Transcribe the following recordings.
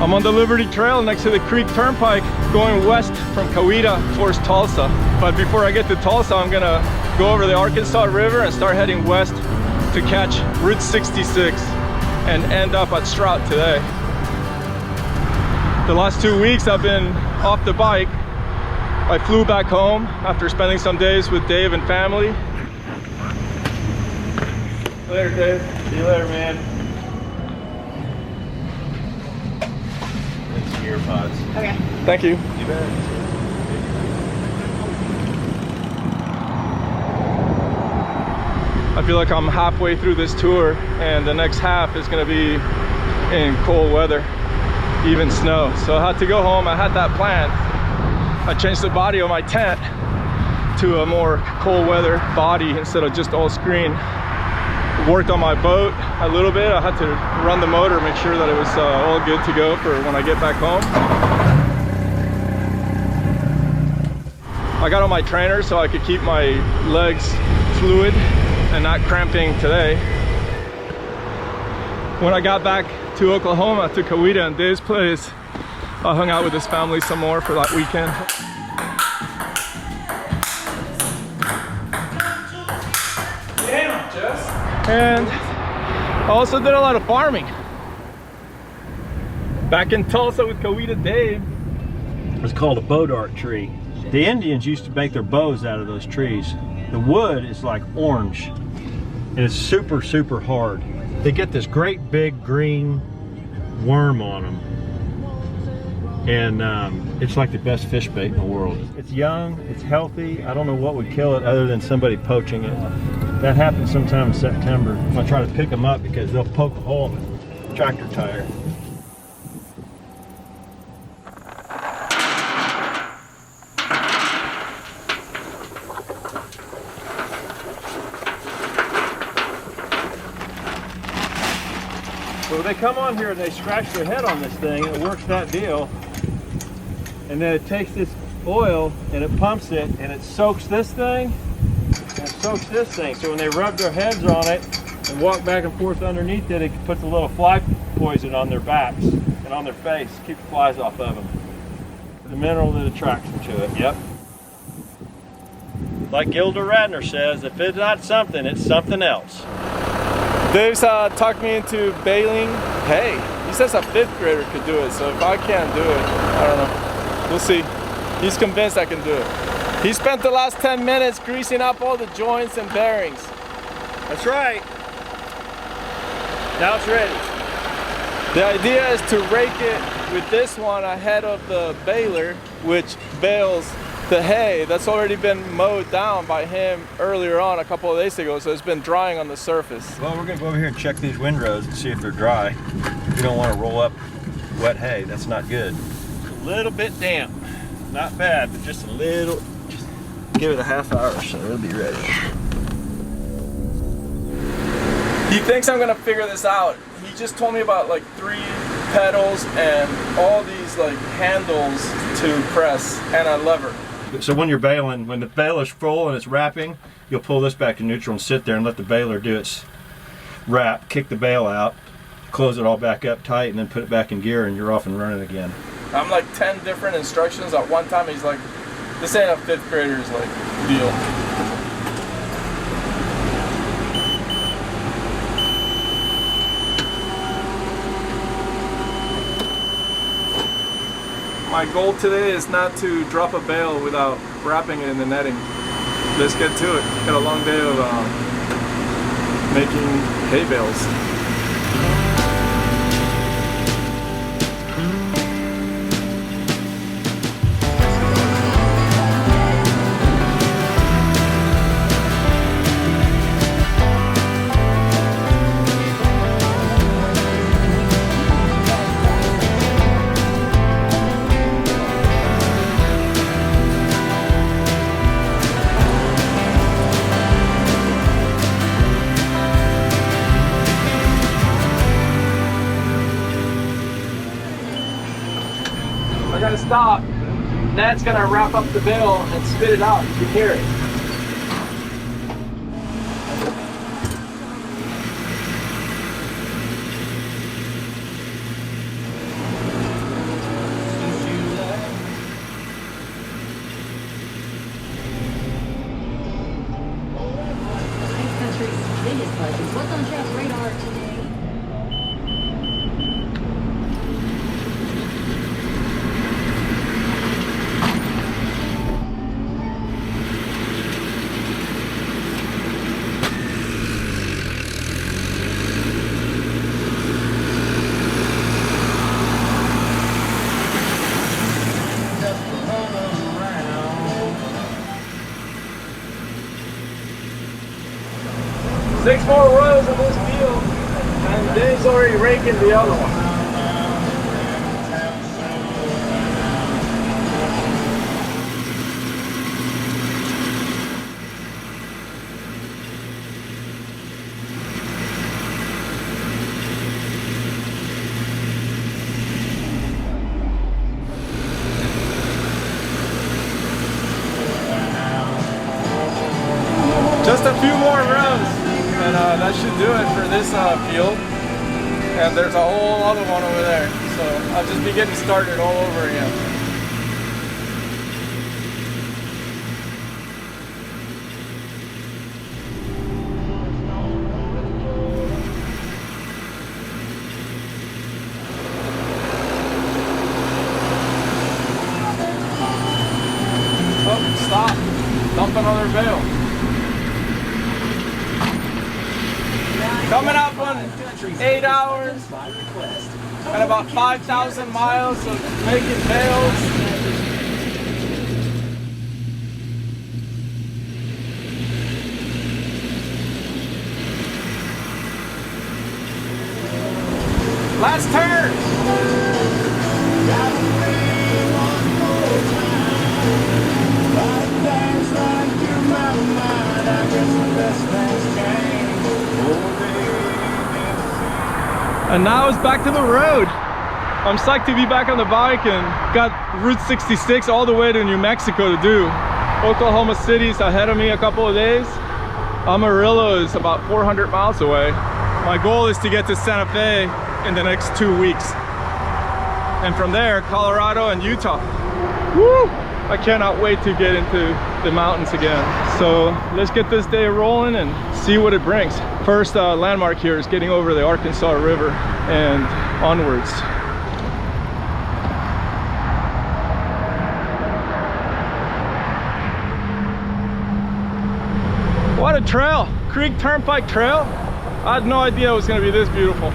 I'm on the Liberty Trail next to the Creek Turnpike going west from Coweta towards Tulsa. But before I get to Tulsa, I'm gonna go over the Arkansas River and start heading west to catch Route 66 and end up at Strout today. The last 2 weeks I've been off the bike. I flew back home after spending some days with Dave and family. Later, Dave. See you later, man. Ear pods. Okay. Thank you. You bet. I feel like I'm halfway through this tour and the next half is going to be in cold weather, even snow. So I had to go home. I had that planned. I changed the body of my tent to a more cold weather body instead of just all screen. Worked on my boat a little bit. I had to run the motor, make sure that it was all good to go for when I get back home. I got on my trainer so I could keep my legs fluid and not cramping today. When I got back to Oklahoma, to Coweta and Dave's place, I hung out with his family some more for that weekend. Damn, Jess. And I also did a lot of farming. Back in Tulsa with Coweta Dave. It's called a bodark tree. The Indians used to make their bows out of those trees. The wood is like orange and it's super, super hard. They get this great big green worm on them. And it's like the best fish bait in the world. It's young, it's healthy. I don't know what would kill it other than somebody poaching it. That happens sometime in September. I try to pick them up because they'll poke a hole in the tractor tire. So they come on here and they scratch their head on this thing, and it works that deal. And then it takes this oil and it pumps it and it soaks this thing and it soaks this thing. So when they rub their heads on it and walk back and forth underneath it, it puts a little fly poison on their backs and on their face, keep the flies off of them. The mineral that attracts them to it, yep. Like Gilda Radner says, if it's not something, it's something else. Dave's talked me into baling hay. He says a 5th grader could do it, so if I can't do it, I don't know. We'll see. He's convinced I can do it. He spent the last 10 minutes greasing up all the joints and bearings. That's right. Now it's ready. The idea is to rake it with this one ahead of the baler, which bales the hay that's already been mowed down by him earlier on a couple of days ago, so it's been drying on the surface. Well, we're gonna go over here and check these windrows and see if they're dry. We don't want to roll up wet hay, that's not good. A little bit damp, not bad, but just a little, just give it a half hour so it'll be ready. He thinks I'm gonna figure this out. He just told me about like 3 pedals and all these like handles to press and a lever. So when you're baling, when the baler's full and it's wrapping, you'll pull this back to neutral and sit there and let the baler do its wrap, kick the bale out, close it all back up tight, and then put it back in gear and you're off and running again. I'm like 10 different instructions at one time. He's like, this ain't a 5th grader's like deal. My goal today is not to drop a bale without wrapping it in the netting. Let's get to it. Got a long day of making hay bales. Gotta stop. Nat's gonna wrap up the bale and spit it out to carry. questions. What's on Chef's radar today? Six more rows of this field, and Dave's already raking the other one. Just a few more rows, and that should do it for this field. And there's a whole other one over there, so I'll just be getting started all over again. Oh, stop. Dump another bale. Coming up on 8 hours and about 5,000 miles of making bales. Last turn. And now it's back to the road. I'm psyched to be back on the bike and got Route 66 all the way to New Mexico to do. Oklahoma City's ahead of me a couple of days. Amarillo is about 400 miles away. My goal is to get to Santa Fe in the next 2 weeks. And from there, Colorado and Utah. Woo! I cannot wait to get into the mountains again. So let's get this day rolling and see what it brings. First landmark here is getting over the Arkansas River and onwards. What a trail! Creek Turnpike Trail. I had no idea it was going to be this beautiful.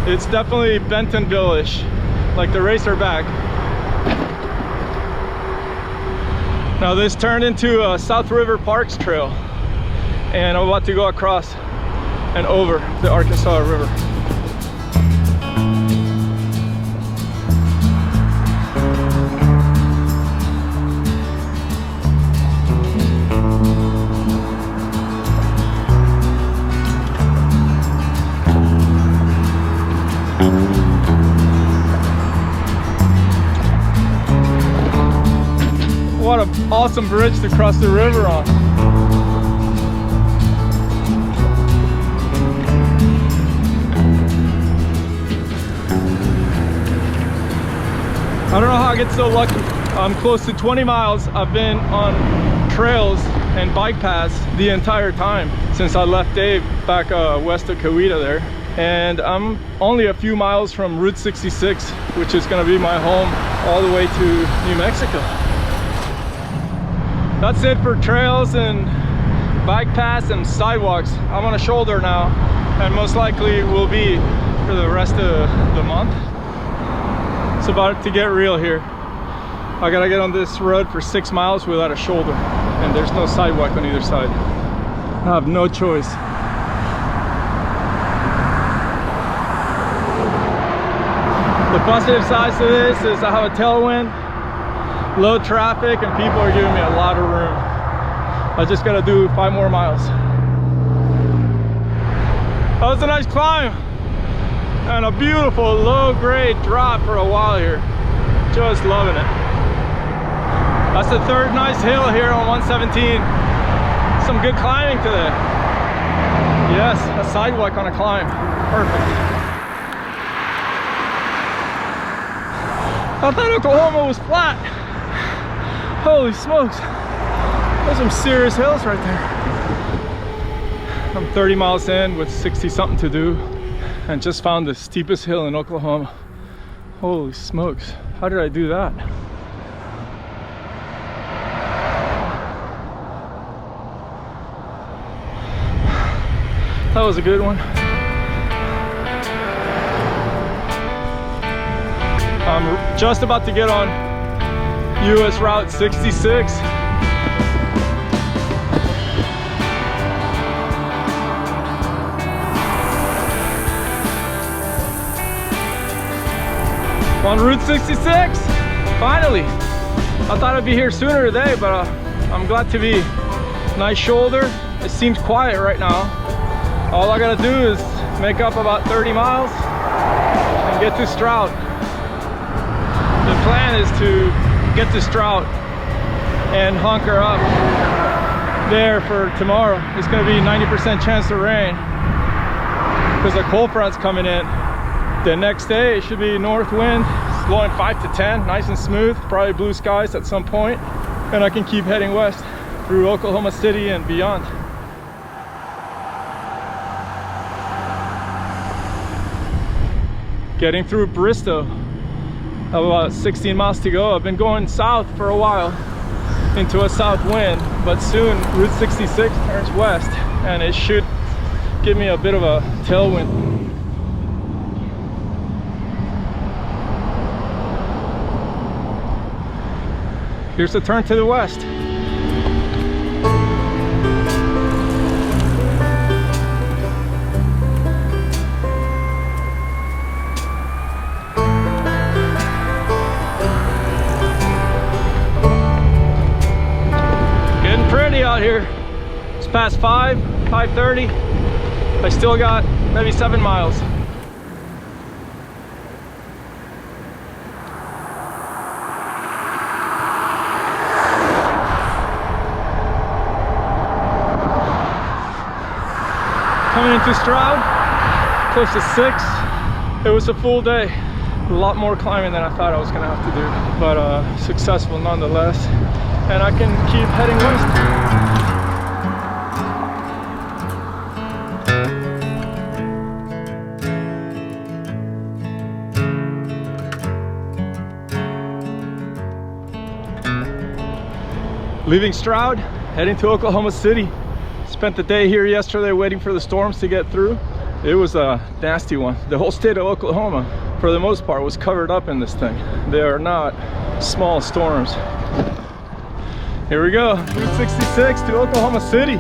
It's definitely Bentonville-ish, like the Racerback. Now this turned into a South River Parks Trail, and I'm about to go across and over the Arkansas River. What an awesome bridge to cross the river on. I don't know how I get so lucky. I'm close to 20 miles. I've been on trails and bike paths the entire time since I left Dave back west of Coweta there. And I'm only a few miles from Route 66, which is going to be my home all the way to New Mexico. That's it for trails and bike paths and sidewalks. I'm on a shoulder now, and most likely will be for the rest of the month. It's about to get real here. I gotta get on this road for 6 miles without a shoulder, and there's no sidewalk on either side. I have no choice. The positive sides to this is I have a tailwind, low traffic, and people are giving me a lot of room. I just gotta do 5 more miles. That was a nice climb and a beautiful low grade drop for a while here. Just loving it. That's the third nice hill here on 117. Some good climbing today. Yes, a sidewalk on a climb. Perfect. I thought Oklahoma was flat. Holy smokes. There's some serious hills right there. I'm 30 miles in with 60 something to do, and just found the steepest hill in Oklahoma. Holy smokes, how did I do that? That was a good one. I'm just about to get on US Route 66. On Route 66, finally. I thought I'd be here sooner today, but I'm glad to be. Nice shoulder. It seems quiet right now. All I gotta do is make up about 30 miles and get to Strout. The plan is to get to Strout and hunker up there for tomorrow. It's gonna be 90% chance of rain because the cold front's coming in. The next day it should be north wind, blowing 5 to 10, nice and smooth, probably blue skies at some point, and I can keep heading west through Oklahoma City and beyond. Getting through Bristow, I have about 16 miles to go. I've been going south for a while into a south wind, but soon Route 66 turns west and it should give me a bit of a tailwind. Here's the turn to the west. Getting pretty out here. It's past 5:30. I still got maybe 7 miles. Coming into Stroud, close to 6. It was a full day. A lot more climbing than I thought I was gonna have to do, but successful nonetheless. And I can keep heading west. Leaving Stroud, heading to Oklahoma City. Spent the day here yesterday waiting for the storms to get through. It was a nasty one. The whole state of Oklahoma, for the most part, was covered up in this thing. They are not small storms. Here we go, Route 66 to Oklahoma City.